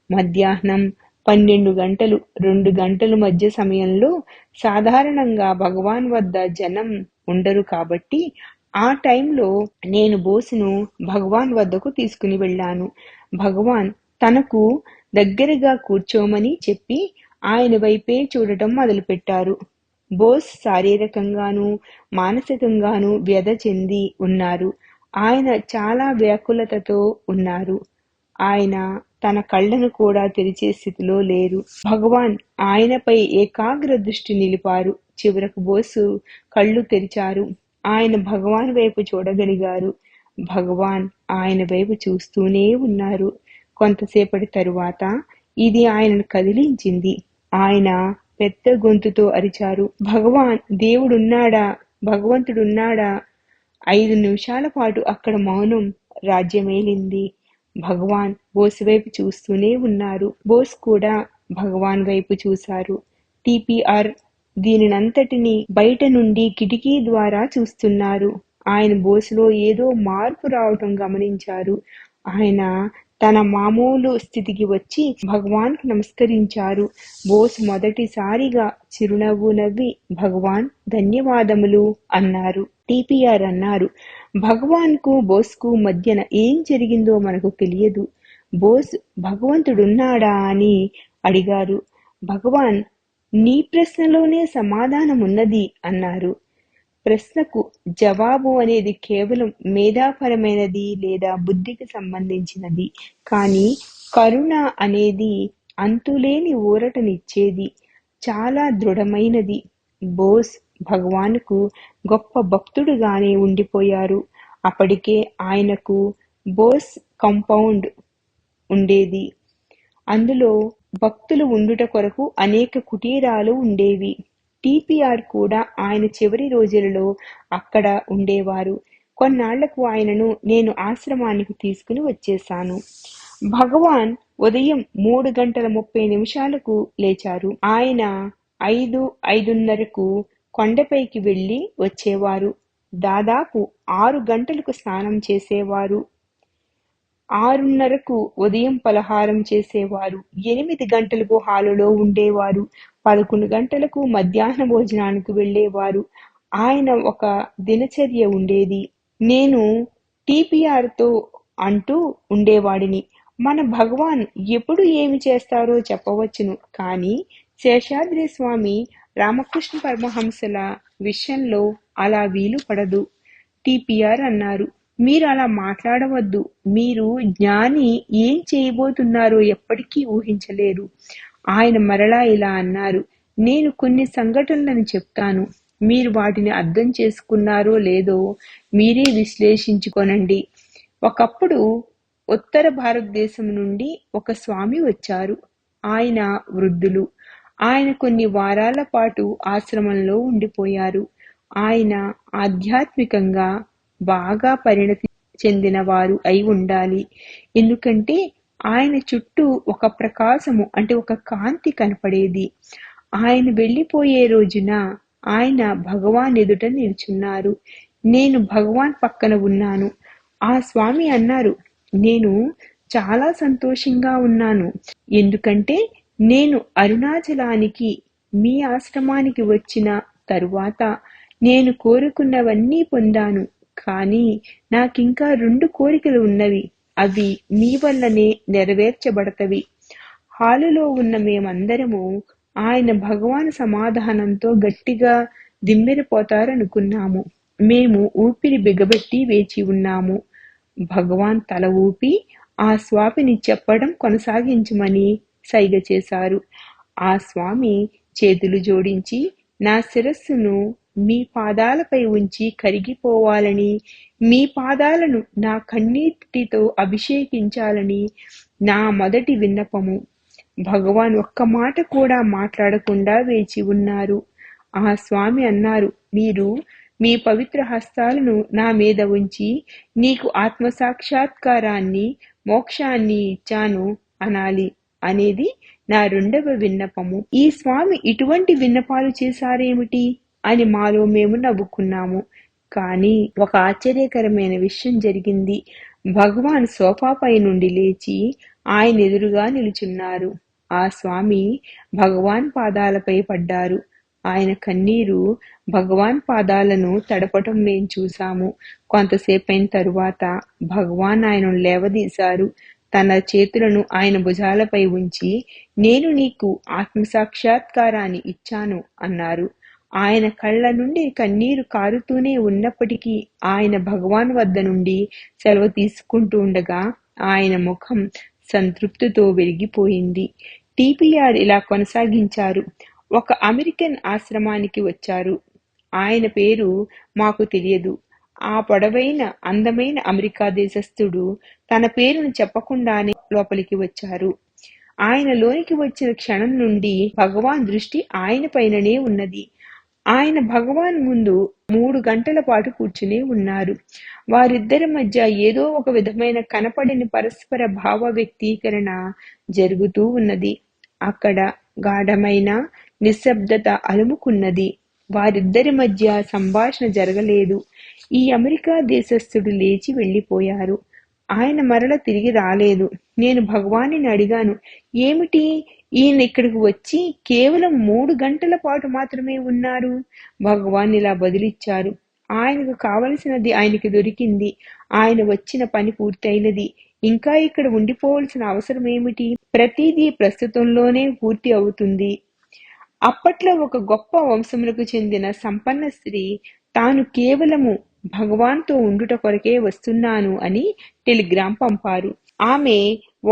మధ్యాహ్నం 12 గంటలు 2 గంటల మధ్య సమయంలో సాధారణంగా భగవాన్ వద్ద జనం ఉండరు కాబట్టి ఆ టైంలో నేను బోసును భగవాన్ వద్దకు తీసుకుని వెళ్ళాను. భగవాన్ తనకు దగ్గరగా కూర్చోమని చెప్పి ఆయన వైపే చూడటం మొదలుపెట్టారు. బోస్ శారీరకంగానూ మానసికంగానూ వ్యధ చెంది ఉన్నారు. ఆయన చాలా వ్యాకులతతో ఉన్నారు. ఆయన తన కళ్ళను కూడా తెరిచే స్థితిలో లేరు. భగవాన్ ఆయనపై ఏకాగ్ర దృష్టి నిలిపారు. చివరకు బోసు కళ్ళు తెరిచారు. ఆయన భగవాన్ వైపు చూడగలిగారు. భగవాన్ ఆయన వైపు చూస్తూనే ఉన్నారు. కొంతసేపటి తరువాత ఇది ఆయనను కదిలించింది. ఆయన పెద్ద గొంతుతో అరిచారు, భగవాన్, దేవుడున్నాడా, భగవంతుడున్నాడా? 5 నిమిషాల పాటు అక్కడ మౌనం రాజ్యమేలింది. భగవాన్ బోస్ వైపు చూస్తూనే ఉన్నారు. బోస్ కూడా భగవాన్ వైపు చూశారు. టిపిఆర్ దీనినంతటినీ బయట నుండి కిటికీ ద్వారా చూస్తున్నారు. ఆయన బోసులో ఏదో మార్పు రావటం గమనించారు. ఆయన తన మామూలు స్థితికి వచ్చి భగవాన్కు నమస్కరించారు. బోస్ మొదటిసారిగా చిరునవ్వు నవ్వి భగవాన్ ధన్యవాదములు అన్నారు. టిపిఆర్ అన్నారు, భగవాన్కు బోస్కు మధ్యన ఏం జరిగిందో మనకు తెలియదు. బోస్ భగవంతుడున్నాడా అని అడిగారు. భగవాన్, నీ ప్రశ్నలోనే సమాధానమున్నది అన్నారు. ప్రశ్నకు జవాబు అనేది కేవలం మేధాపరమైనది లేదా బుద్ధికి సంబంధించినది. కానీ కరుణ అనేది అంతులేని ఊరటనిచ్చేది, చాలా దృఢమైనది. బోస్ భగవానుకు గొప్ప భక్తుడుగానే ఉండిపోయారు. అప్పటికే ఆయనకు బోస్ కాంపౌండ్ ఉండేది. అందులో భక్తులు ఉండుట కొరకు అనేక కుటీరాలు ఉండేవి. టిపిఆర్ కూడా ఆయన చివరి రోజులలో అక్కడ ఉండేవారు. కొన్నాళ్లకు ఆయనను నేను ఆశ్రమానికి తీసుకుని వచ్చేశాను. భగవాన్ ఉదయం 3:30 లేచారు. ఆయన 5:30కు కొండపైకి వెళ్లి వచ్చేవారు. దాదాపు 6 గంటలకు స్నానం చేసేవారు. 6:30కు ఉదయం పలహారం చేసేవారు. 8 గంటలకు హాలులో ఉండేవారు. 11 గంటలకు మధ్యాహ్న భోజనానికి వెళ్ళేవారు. ఆయన ఒక దినచర్య ఉండేది. నేను టిపిఆర్తో అంటూ ఉండేవాడిని, మన భగవాన్ ఎప్పుడు ఏమి చేస్తారో చెప్పవచ్చును, కానీ శేషాద్రి స్వామి రామకృష్ణ పరమహంసల విషయంలో అలా వీలు పడదు. టిపిఆర్ అన్నారు, మీరు అలా మాట్లాడవద్దు. మీరు జ్ఞాని ఏం చేయబోతున్నారో ఎప్పటికీ ఊహించలేరు. ఆయన మరలా ఇలా అన్నారు, నేను కొన్ని సంఘటనలను చెప్తాను. మీరు వాటిని అర్థం చేసుకున్నారో లేదో మీరే విశ్లేషించుకోనండి. ఒకప్పుడు ఉత్తర భారతదేశం నుండి ఒక స్వామి వచ్చారు. ఆయన వృద్ధులు. ఆయన కొన్ని వారాల పాటు ఆశ్రమంలో ఉండిపోయారు. ఆయన ఆధ్యాత్మికంగా బాగా పరిణతి చెందినవారు అయి ఉండాలి. ఎందుకంటే ఆయన చుట్టూ ఒక ప్రకాశము అంటే ఒక కాంతి కనపడేది. ఆయన వెళ్ళిపోయే రోజున ఆయన భగవాన్ ఎదుట నిల్చున్నారు. నేను భగవాన్ పక్కన ఉన్నాను. ఆ స్వామి అన్నారు, నేను చాలా సంతోషంగా ఉన్నాను. ఎందుకంటే నేను అరుణాచలానికి మీ ఆశ్రమానికి వచ్చిన తరువాత నేను కోరుకున్నవన్నీ పొందాను. కానీ నాకింకా 2 కోరికలు ఉన్నవి. అవి మీ వల్లనే నెరవేర్చబడతవి. హాలులో ఉన్న మేమందరము ఆయన భగవాన్ సమాధానంతో గట్టిగా దిమ్మెరిపోతారనుకున్నాము. మేము ఊపిరి బిగబెట్టి వేచి ఉన్నాము. భగవాన్ తల ఊపి ఆ స్వామిని చెప్పడం కొనసాగించమని సైగ చేశారు. ఆ స్వామి చేతులు జోడించి నా శిరస్సును మీ పాదాలపై ఉంచి కరిగిపోవాలని, మీ పాదాలను నా కన్నీటితో అభిషేకించాలని నా మొదటి విన్నపము. భగవాన్ ఒక్క మాట కూడా మాట్లాడకుండా వేచి ఉన్నారు. ఆ స్వామి అన్నారు, మీరు మీ పవిత్ర హస్తాలను నా మీద ఉంచి నీకు ఆత్మసాక్షాత్కారాన్ని, మోక్షాన్ని ఇచ్చాను అనాలి అనేది నా 2వ విన్నపము. ఈ స్వామి ఇటువంటి విన్నపాలు చేశారేమిటి అని మాలో మేము నవ్వుకున్నాము. కానీ ఒక ఆశ్చర్యకరమైన విషయం జరిగింది. భగవాన్ సోఫాపై నుండి లేచి ఆయన ఎదురుగా నిలుచున్నారు. ఆ స్వామి భగవాన్ పాదాలపై పడ్డారు. ఆయన కన్నీరు భగవాన్ పాదాలను తడపటం మేం చూశాము. కొంతసేపైన తరువాత భగవాన్ ఆయనను లేవదీశారు. తన చేతులను ఆయన భుజాలపై ఉంచి నేను నీకు ఆత్మసాక్షాత్కారాన్ని ఇచ్చాను అన్నారు. ఆయన కళ్ళ నుండి కన్నీరు కారుతూనే ఉన్నప్పటికీ ఆయన భగవాన్ వద్ద నుండి సెలవు తీసుకుంటూ ఉండగా ఆయన ముఖం సంతృప్తితో వెలిగిపోయింది. టిపిఆర్ ఇలా కొనసాగించారు. ఒక అమెరికన్ ఆశ్రమానికి వచ్చారు. ఆయన పేరు మాకు తెలియదు. ఆ పొడవైన అందమైన అమెరికా దేశస్థుడు తన పేరును చెప్పకుండానే లోపలికి వచ్చారు. ఆయన లోనికి వచ్చిన క్షణం నుండి భగవాన్ దృష్టి ఆయన పైననే ఉన్నది. ఆయన భగవాన్ ముందు 3 గంటల పాటు కూర్చునే ఉన్నారు. వారిద్దరి మధ్య ఏదో ఒక విధమైన కనపడని పరస్పర భావ వ్యక్తీకరణ జరుగుతూ ఉన్నది. అక్కడ గాఢమైన నిశ్శబ్దత అలుముకున్నది. వారిద్దరి మధ్య సంభాషణ జరగలేదు. ఈ అమెరికా దేశస్థుడు లేచి వెళ్ళిపోయారు. ఆయన మరల తిరిగి రాలేదు. నేను భగవాన్ని అడిగాను, ఏమిటి ఈయన ఇక్కడికి వచ్చి కేవలం 3 గంటల పాటు మాత్రమే ఉన్నారు? భగవాన్ ఇలా బదులిచ్చారు, ఆయనకు కావలసినది ఆయనకి దొరికింది. ఆయన వచ్చిన పని పూర్తయినది. ఇంకా ఇక్కడ ఉండిపోవలసిన అవసరం ఏమిటి? ప్రతిదీ ప్రస్తుతంలోనే పూర్తి అవుతుంది. అప్పట్లో ఒక గొప్ప వంశములకు చెందిన సంపన్న స్త్రీ తాను కేవలము భగవాన్తో ఉండుట కొరకే వస్తున్నాను అని టెలిగ్రామ్ పంపారు. ఆమె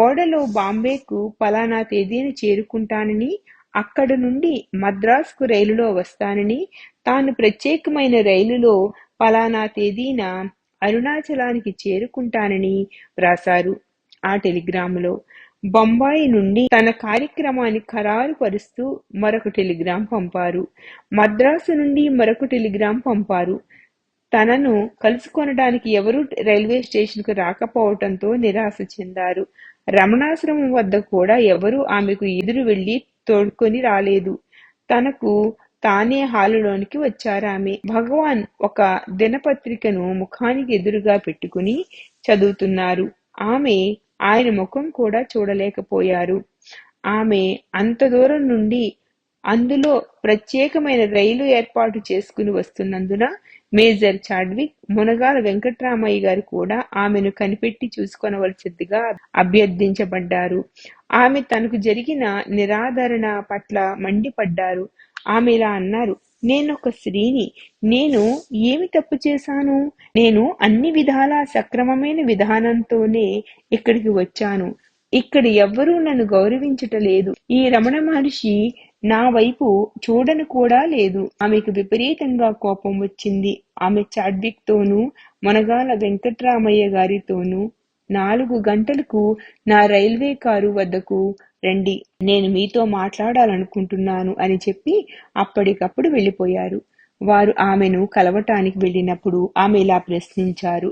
ఓడలో బాంబేకు పలానా తేదీన చేరుకుంటానని, అక్కడ నుండి మద్రాసుకు రైలులో వస్తానని, తాను ప్రత్యేకమైన రైలులో పలానా తేదీన అరుణాచలానికి చేరుకుంటానని వ్రాసారు. ఆ టెలిగ్రాములో బొంబాయి నుండి తన కార్యక్రమాన్ని ఖరారు పరుస్తూ మరొక టెలిగ్రాం పంపారు. మద్రాసు నుండి మరొక టెలిగ్రాం పంపారు. తనను కలుసుకొనడానికి ఎవరూ రైల్వే స్టేషన్కు రాకపోవటంతో నిరాశ చెందారు. రమణాశ్రమం వద్ద కూడా ఎవరూ ఆమెకు ఎదురు వెళ్లి తోడ్కొని రాలేదు. తనకు తానే హాలులోనికి వచ్చారామె. భగవాన్ ఒక దినపత్రికను ముఖానికి ఎదురుగా పెట్టుకుని చదువుతున్నారు. ఆమె ఆయన ముఖం కూడా చూడలేకపోయారు. ఆమె అంత దూరం నుండి అందులో ప్రత్యేకమైన రైలు ఏర్పాటు చేసుకుని వస్తున్నందున మేజర్ చాడ్విక్, మునగాల వెంకట్రామయ్య గారు కూడా ఆమెను కనిపెట్టి చూసుకొనవలసిందిగా అభ్యర్థించబడ్డారు. ఆమె తనకు జరిగిన నిరాదరణ పట్ల మండిపడ్డారు. ఆమె ఇలా అన్నారు, నేనొక స్త్రీని. నేను ఏమి తప్పు చేశాను? నేను అన్ని విధాలా సక్రమమైన విధానంతోనే ఇక్కడికి వచ్చాను. ఇక్కడ ఎవ్వరూ నన్ను గౌరవించటలేదు. ఈ రమణ మహర్షి నా వైపు చూడను కూడా లేదు. ఆమెకు విపరీతంగా కోపం వచ్చింది. ఆమె చాడ్విక్ తోనూ మునగాల వెంకట్రామయ్య గారితోనూ 4 గంటలకు నా రైల్వే కారు వద్దకు రండి, నేను మీతో మాట్లాడాలనుకుంటున్నాను అని చెప్పి అప్పటికప్పుడు వెళ్ళిపోయారు. వారు ఆమెను కలవటానికి వెళ్ళినప్పుడు ఆమె ఇలా ప్రశ్నించారు,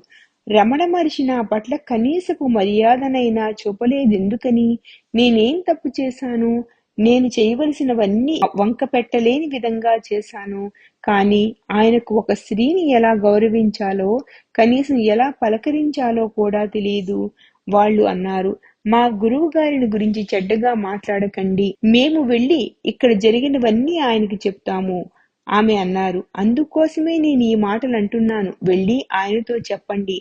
రమణ మహర్షి నా పట్ల కనీసపు మర్యాదనైనా చూపలేదెందుకని? నేనేం తప్పు చేశాను? నేను చేయవలసినవన్నీ వంక పెట్టలేని విధంగా చేశాను. కానీ ఆయనకు ఒక స్త్రీని ఎలా గౌరవించాలో, కనీసం ఎలా పలకరించాలో కూడా తెలియదు. వాళ్ళు అన్నారు, మా గురువు గారిని గురించి చెడ్డగా మాట్లాడకండి. మేము వెళ్ళి ఇక్కడ జరిగినవన్నీ ఆయనకి చెప్తాము. ఆమె అన్నారు, అందుకోసమే నేను ఈ మాటలు అంటున్నాను. వెళ్ళి ఆయనతో చెప్పండి.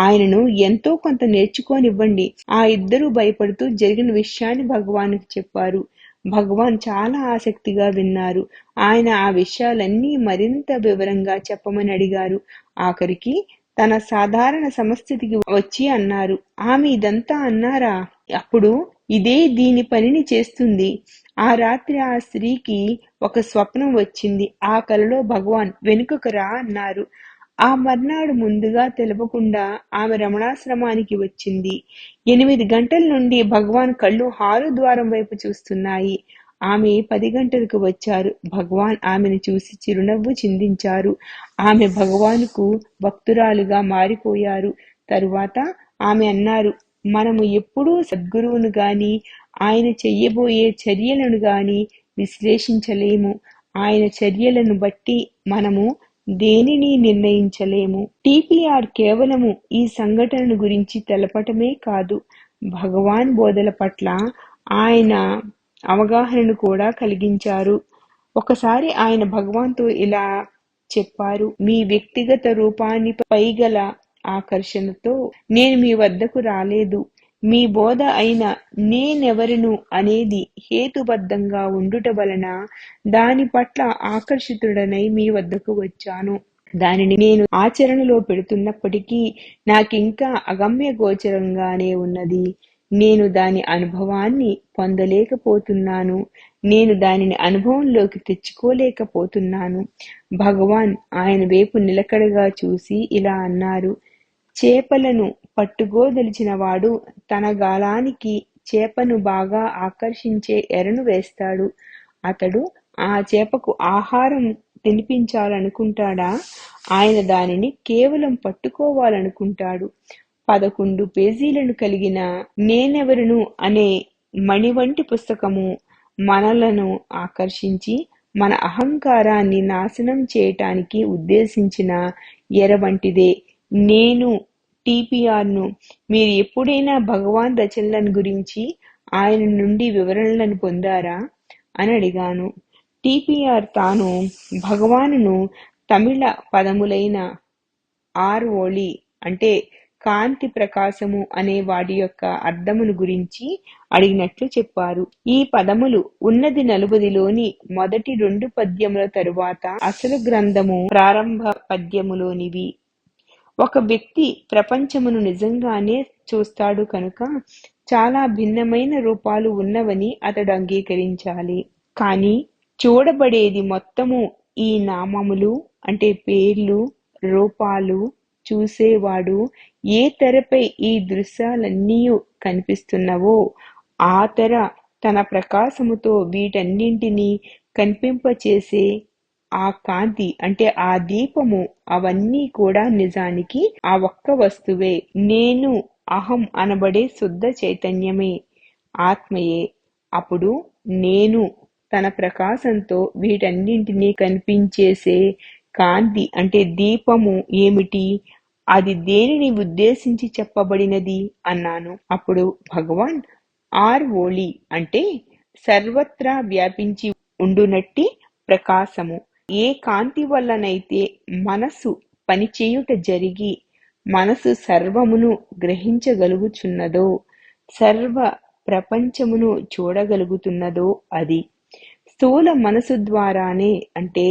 ఆయనను ఎంతో కొంత నేర్చుకోనివ్వండి. ఆ ఇద్దరూ భయపడుతూ జరిగిన విషయాన్ని భగవానుకి చెప్పారు. భగవాన్ చాలా ఆసక్తిగా విన్నారు. ఆయన ఆ విషయాలన్నీ మరింత వివరంగా చెప్పమని అడిగారు. ఆఖరికి తన సాధారణ సమస్థితికి వచ్చి అన్నారు, ఆమె ఇదంతా అన్నారా? అప్పుడు ఇదే దీని పనిని చేస్తుంది. ఆ రాత్రి ఆ స్త్రీకి ఒక స్వప్నం వచ్చింది. ఆ కలలో భగవాన్ వెనుకకు రా అన్నారు. ఆ మర్నాడు ముందుగా తెలపకుండా ఆమె రమణాశ్రమానికి వచ్చింది. 8 గంటల నుండి భగవాన్ కళ్ళు హాలు ద్వారం వైపు చూస్తున్నాయి. ఆమె 10 గంటలకు వచ్చారు. భగవాన్ ఆమెను చూసి చిరునవ్వు చిందించారు. ఆమె భగవానుకు భక్తురాలుగా మారిపోయారు. తరువాత ఆమె అన్నారు, మనము ఎప్పుడూ సద్గురువును గాని ఆయన చెయ్యబోయే చర్యలను గాని విశ్లేషించలేము. ఆయన చర్యలను బట్టి మనము దేనిని నిర్ణయించలేము. టిపిఆర్ కేవలము ఈ సంఘటనను గురించి తెలపటమే కాదు, భగవాన్ బోధల పట్ల ఆయన అవగాహనను కూడా కలిగించారు. ఒకసారి ఆయన భగవాన్తో ఇలా చెప్పారు, మీ వ్యక్తిగత రూపాన్ని పైగల ఆకర్షణతో నేను మీ వద్దకు రాలేదు. మీ బోధ అయిన నేనెవరును అనేది హేతుబద్ధంగా ఉండుట వలన దాని పట్ల ఆకర్షితుడనై మీ వద్దకు వచ్చాను. దానిని నేను ఆచరణలో పెడుతున్నప్పటికీ నాకింకా అగమ్య గోచరంగానే ఉన్నది. నేను దాని అనుభవాన్ని పొందలేకపోతున్నాను. నేను దానిని అనుభవంలోకి తెచ్చుకోలేకపోతున్నాను. భగవాన్ ఆయన వైపు నిలకడగా చూసి ఇలా అన్నారు. చేపలను పట్టుకోదలిచినవాడు తన గాలానికి చేపను బాగా ఆకర్షించే ఎరను వేస్తాడు. అతడు ఆ చేపకు ఆహారం తినిపించాలనుకుంటాడా? ఆయన దానిని కేవలం పట్టుకోవాలనుకుంటాడు. 11 పేజీలను కలిగిన నేనెవరును అనే మణివంటి పుస్తకము మనలను ఆకర్షించి మన అహంకారాన్ని నాశనం చేయటానికి ఉద్దేశించిన ఎర వంటిదే. నేను టిపిఆర్ను మీరు ఎప్పుడైనా భగవాన్ రచనలను గురించి ఆయన నుండి వివరణలను పొందారా అని అడిగాను. టిపిఆర్ తాను భగవానును తమిళ పదములైన ఆర్ఓళి అంటే కాంతి ప్రకాశము అనే వాటి యొక్క అర్థమును గురించి అడిగినట్లు చెప్పారు. ఈ పదములు ఉన్నది 40లోని మొదటి 2 పద్యముల తరువాత అసలు గ్రంథము ప్రారంభ పద్యములోనివి. ఒక వ్యక్తి ప్రపంచమును నిజంగానే చూస్తాడు కనుక చాలా భిన్నమైన రూపాలు ఉన్నవని అతడు అంగీకరించాలి. కానీ చూడబడేది మొత్తము ఈ నామములు అంటే పేర్లు, రూపాలు. చూసేవాడు ఏ తెరపై ఈ దృశ్యాలన్నీ కనిపిస్తున్నవో ఆ తెర తన ప్రకాశముతో వీటన్నింటినీ కనిపింపచేసే ఆ కాంతి అంటే ఆ దీపము అవన్నీ కూడా నిజానికి ఆ ఒక్క వస్తువే. నేను అహం అనబడే శుద్ధ చైతన్యమే, ఆత్మయే. అప్పుడు నేను తన ప్రకాశంతో వీటన్నింటినీ కనిపించేసే కాంతి అంటే దీపము ఏమిటి? అది దేనిని ఉద్దేశించి చెప్పబడినది అన్నాను. అప్పుడు భగవాన్ ఆర్ఓళి అంటే సర్వత్రా వ్యాపించి ఉండునట్టి ప్రకాశము. ఏ కాంతి వల్లనైతే మనసు పనిచేయుట జరిగి మనసు సర్వమును గ్రహించగలుగుచున్నదో, సర్వ ప్రపంచమును చూడగలుగుతున్నదో అది. స్థూల మనసు ద్వారానే అంటే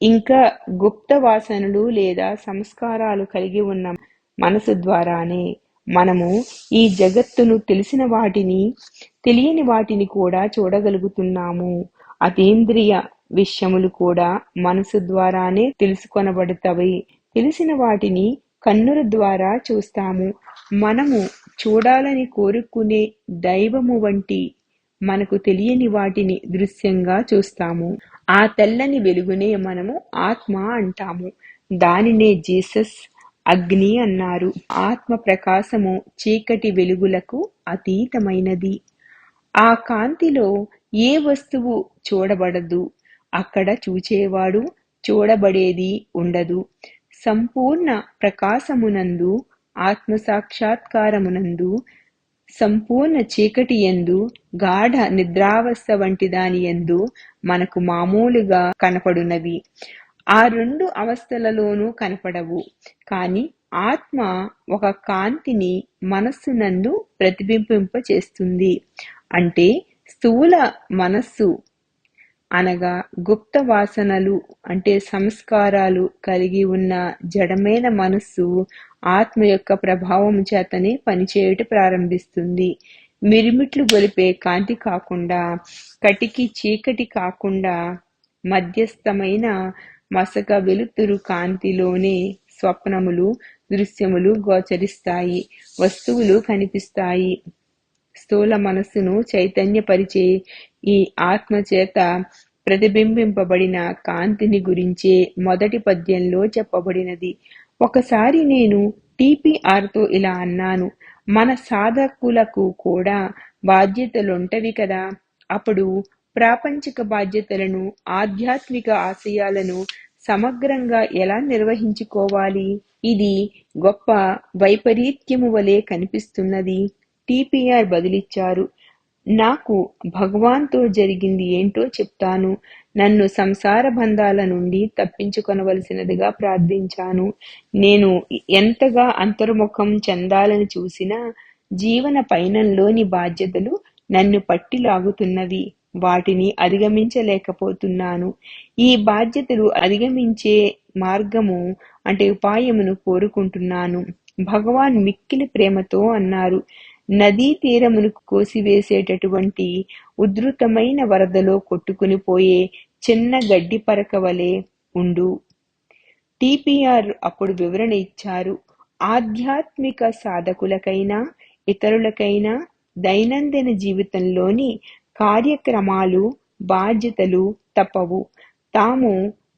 ఇంకా గుప్త వాసనలు లేదా సంస్కారాలు కలిగి ఉన్న మనసు ద్వారానే మనము ఈ జగత్తును తెలిసిన వాటిని తెలియని వాటిని కూడా చూడగలుగుతున్నాము. అతీంద్రియ విషయములు కూడా మనసు ద్వారానే తెలుసుకొనబడతవి. తెలిసిన వాటిని కన్నుల ద్వారా చూస్తాము. మనము చూడాలని కోరుకునే దైవము వంటి మనకు తెలియని వాటిని దృశ్యంగా చూస్తాము. ఆ తెల్లని వెలుగునే మనము ఆత్మ అంటాము. దానినే జీసస్ అగ్ని అన్నారు. ఆత్మ ప్రకాశము చీకటి వెలుగులకు అతీతమైనది. ఆ కాంతిలో ఏ వస్తువు చూడబడదు. అక్కడ చూచేవాడు, చూడబడేది ఉండదు. సంపూర్ణ ప్రకాశమునందు, ఆత్మ సాక్షాత్కారమునందు, సంపూర్ణ చీకటి యందు, గాఢ నిద్రావస్థ వంటి దాని యందు మనకు మామూలుగా కనపడునవి. ఆ 2 అవస్థలలోనూ కనపడవు. కాని ఆత్మ ఒక కాంతిని మనస్సునందు ప్రతిబింబింపచేస్తుంది. అంటే స్థూల మనస్సు అనగా గుప్త వాసనలు అంటే సంస్కారాలు కలిగి ఉన్న జడమైన మనస్సు ఆత్మ యొక్క ప్రభావం చేతనే పనిచేయుట ప్రారంభిస్తుంది. మిరుమిట్లు గొలిపే కాంతి కాకుండా, కటికి చీకటి కాకుండా మధ్యస్థమైన మసక వెలుతురు కాంతిలోనే స్వప్నములు, దృశ్యములు గోచరిస్తాయి, వస్తువులు కనిపిస్తాయి. స్థూల మనస్సును చైతన్యపరిచే ఈ ఆత్మచేత ప్రతిబింబింపబడిన కాంతిని గురించే మొదటి పద్యంలో చెప్పబడినది. ఒకసారి నేను టిపిఆర్తో ఇలా అన్నాను. మన సాధకులకు కూడా బాధ్యతలుంటవి కదా. అప్పుడు ప్రాపంచిక బాధ్యతలను, ఆధ్యాత్మిక ఆశయాలను సమగ్రంగా ఎలా నిర్వహించుకోవాలి? ఇది గొప్ప వైపరీత్యము వలె కనిపిస్తున్నది. టిపిఆర్ బదులిచ్చారు. నాకు భగవాన్తో జరిగింది ఏంటో చెప్తాను. నన్ను సంసార బంధాల నుండి తప్పించుకొనవలసినదిగా ప్రార్థించాను. నేను ఎంతగా అంతర్ముఖం చెందాలని చూసినా జీవన పయనంలోని బాధ్యతలు నన్ను పట్టి లాగుతున్నవి. వాటిని అధిగమించలేకపోతున్నాను. ఈ బాధ్యతలు అధిగమించే మార్గము ఉపాయమును కోరుకుంటున్నాను. భగవాన్ మిక్కిలి ప్రేమతో అన్నారు, నదీ తీరమును కోసివేసేటటువంటి ఉధృతమైన వరదలో కొట్టుకుని పోయే చిన్న గడ్డి పరక వలె ఉండు. టిపిఆర్ అప్పుడు వివరణ ఇచ్చారు. ఆధ్యాత్మిక సాధకులకైనా ఇతరులకైనా దైనందిన జీవితంలోని కార్యక్రమాలు బాధ్యతలు తప్పవు. తాము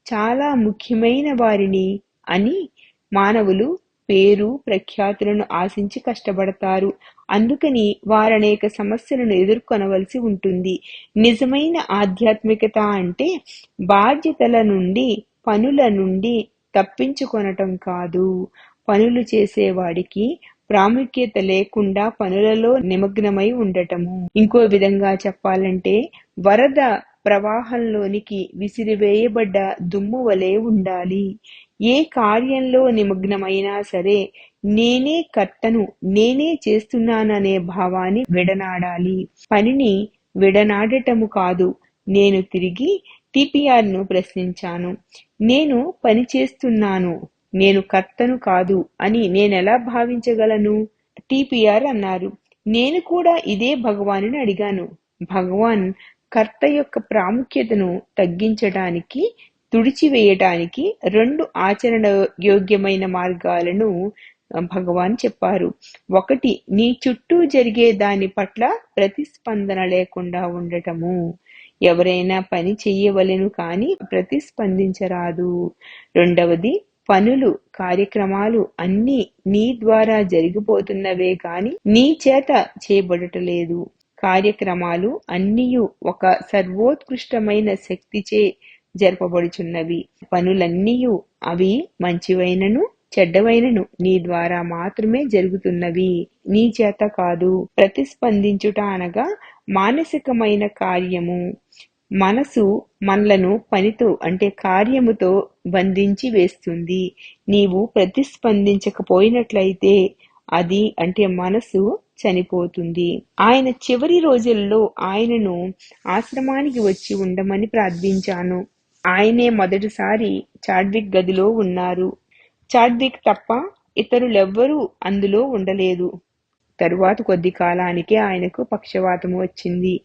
చాలా ముఖ్యమైన వారిని అని మానవులు పేరు ప్రఖ్యాతులను ఆశించి కష్టపడతారు. అందుకని వారనేక సమస్యలను ఎదుర్కొనవలసి ఉంటుంది. నిజమైన ఆధ్యాత్మికత అంటే బాధ్యతల నుండి పనుల నుండి తప్పించుకొనటం కాదు. పనులు చేసేవాడికి ప్రాముఖ్యత లేకుండా పనులలో నిమగ్నమై ఉండటము. ఇంకో విధంగా చెప్పాలంటే వరద ప్రవాహంలోనికి విసిరివేయబడ్డ దుమ్ము వలె ఉండాలి. ఏ కార్యంలో నిమగ్నమైనా సరే నేనే కర్తను, నేనే చేస్తున్నాననే భావాన్ని విడనాడాలి. పనిని విడనాడటము కాదు. నేను తిరిగి టిపిఆర్ను ప్రశ్నించాను. నేను పని చేస్తున్నాను, నేను కర్తను కాదు అని నేనెలా భావించగలను? టిపిఆర్ అన్నారు, నేను కూడా ఇదే భగవానుని అడిగాను. భగవాన్ కర్త యొక్క ప్రాముఖ్యతను తగ్గించటానికి, తుడిచివేయటానికి 2 ఆచరణ యోగ్యమైన మార్గాలను భగవాన్ చెప్పారు. ఒకటి, నీ చుట్టూ జరిగే దాని పట్ల ప్రతిస్పందన లేకుండా ఉండటము. ఎవరైనా పని చెయ్యవలెను కాని ప్రతిస్పందించరాదు. రెండవది, పనులు కార్యక్రమాలు అన్నీ నీ ద్వారా జరిగిపోతున్నవే కాని నీ చేత చేయబడటలేదు. కార్యక్రమాలు అన్నియు ఒక సర్వోత్కృష్టమైన శక్తిచే జరపబడుచున్నవి. పనులన్నీయు అవి మంచివైనను చెడ్డవైనను నీ ద్వారా మాత్రమే జరుగుతున్నవి, నీ చేత కాదు. ప్రతిస్పందించుట అనగా మానసికమైన కార్యము. మనసు మనలను పనితో కార్యముతో బంధించి వేస్తుంది. నీవు ప్రతిస్పందించకపోయినట్లయితే అది మనసు చనిపోతుంది. ఆయన చివరి రోజుల్లో ఆయనను ఆశ్రమానికి వచ్చి ఉండమని ప్రార్థించాను. ఆయనే మొదటిసారి చాడ్విక్ గదిలో ఉన్నారు. చాడ్విక్ తప్ప ఇతరులెవ్వరూ అందులో ఉండలేదు. తరువాత కొద్ది కాలానికే ఆయనకు పక్షవాతము వచ్చింది.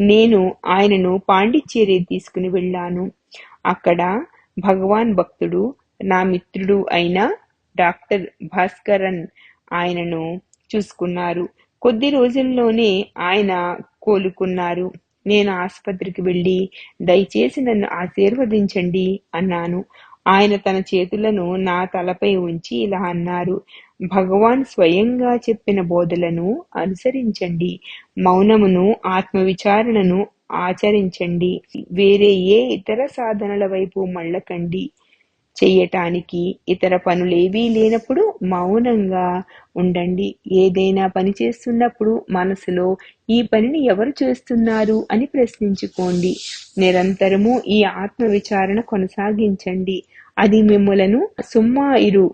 నేను ఆయనను పాండిచ్చేరి తీసుకుని వెళ్ళాను. అక్కడ భగవాన్ భక్తుడు, నా మిత్రుడు అయిన డాక్టర్ భాస్కరన్ ఆయనను చూసుకున్నారు. కొద్ది రోజుల్లోనే ఆయన కోలుకున్నారు. నేను ఆసుపత్రికి వెళ్ళి దయచేసి నన్ను ఆశీర్వదించండి అన్నాను. ఆయన తన చేతులను నా తలపై ఉంచి ఇలా అన్నారు, భగవాన్ స్వయంగా చెప్పిన బోధలను అనుసరించండి. మౌనమును, ఆత్మవిచారణను ఆచరించండి. వేరే ఏ ఇతర సాధనల వైపు మళ్ళకండి. చెయ్యటానికి ఇతర పనులేవీ లేనప్పుడు మౌనంగా ఉండండి. ఏదైనా పని చేస్తున్నప్పుడు మనసులో ఈ పనిని ఎవరు చేస్తున్నారు అని ప్రశ్నించుకోండి. నిరంతరము ఈ ఆత్మ విచారణ కొనసాగించండి. అది మిమ్ములను సుమ్మాయిరు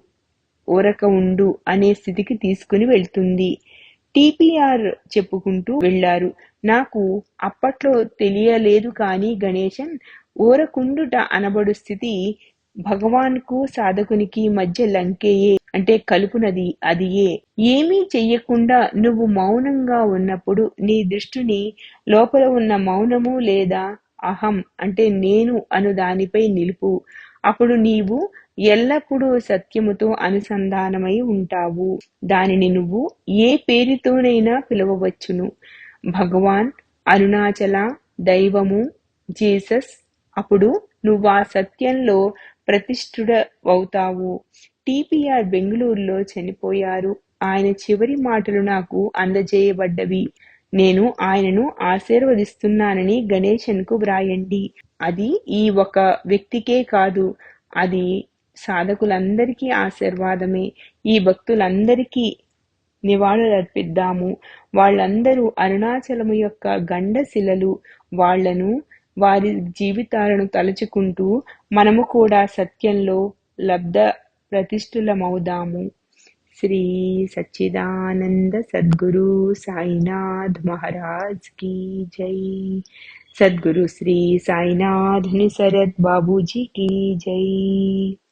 ఊరక ఉండు అనే స్థితికి తీసుకుని వెళ్తుంది. టిపిఆర్ చెప్పుకుంటూ వెళ్లారు, నాకు అప్పట్లో తెలియలేదు కానీ గణేశన్, ఊరకుండుట అనబడు స్థితి భగవాన్కు సాధకునికి మధ్య లంకేయే, కలుపునది అదియే. ఏమీ చెయ్యకుండా నువ్వు మౌనంగా ఉన్నప్పుడు నీ దృష్టిని లోపల ఉన్న మౌనము లేదా అహం నేను అను దానిపై నిలుపు. అప్పుడు నీవు ఎల్లప్పుడూ సత్యముతో అనుసంధానమై ఉంటావు. దానిని నువ్వు ఏ పేరుతోనైనా పిలవవచ్చును. భగవాన్, అరుణాచల, దైవము, జీసస్. అప్పుడు నువ్వు ఆ సత్యంలో ప్రతిష్ఠుడవవుతావు. టిపిఆర్ బెంగుళూరులో చనిపోయారు. ఆయన చివరి మాటలు నాకు అందజేయబడ్డవి. నేను ఆయనను ఆశీర్వదిస్తున్నానని గణేశన్ కు వ్రాయండి. అది ఈ ఒక వ్యక్తికే కాదు, అది సాధకులందరికీ ఆశీర్వాదమే. ఈ భక్తులందరికీ నివాళులర్పిద్దాము. వాళ్ళందరూ అరుణాచలము యొక్క గండశిలలు. వాళ్లను, వారి జీవితాలను తలుచుకుంటూ మనము కూడా సత్యంలో లబ్ధ ప్రతిష్ఠులమవుదాము. श्री सच्चिदानंद सद्गुरु साईनाथ महाराज की जय। सद्गुरु श्री साईनाथ निसरद बाबू जी की जय।